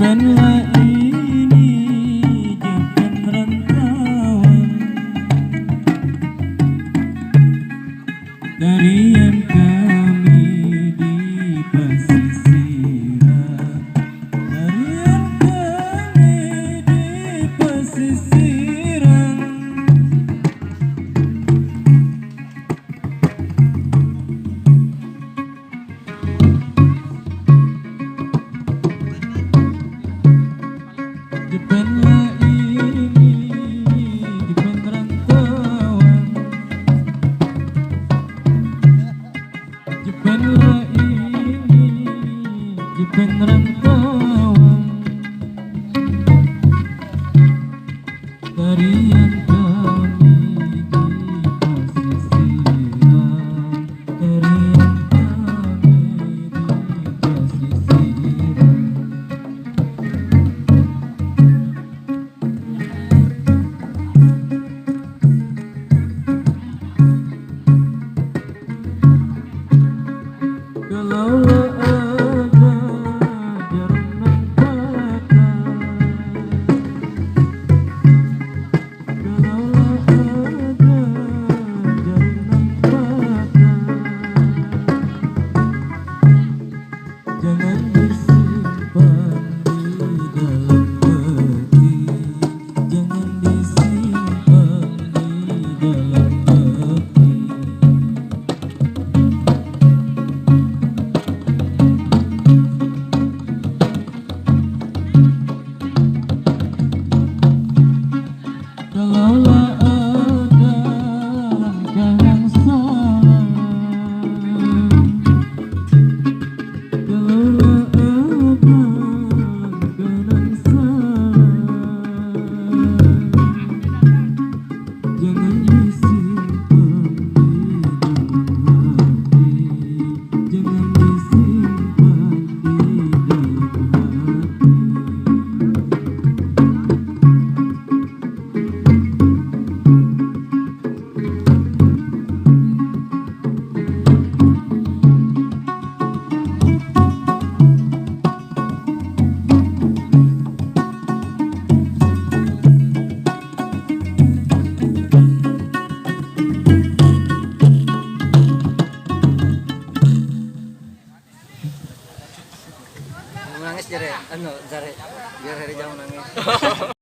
Jepenlah ini jepen rantauan tarian kami di pesisiran, tarian kami di pesisiran. Jepenlah ini jepen rantauan, jepenlah ini jepen rantauan tarian kami di pesisiran, tarian kami di pesisiran. Kalaulah ada jaran patah, kalaulah ada jaran patah, jangan disimpan di dalam hati, jangan disimpan di dalam hati. Kalaulah ada langkah yang salah, kalaulah ada langkah yang salah, jangan disimpan di dalam hati, jangan disimpan di dalam hati. Nangis jare, jare biar hari jangan nangis.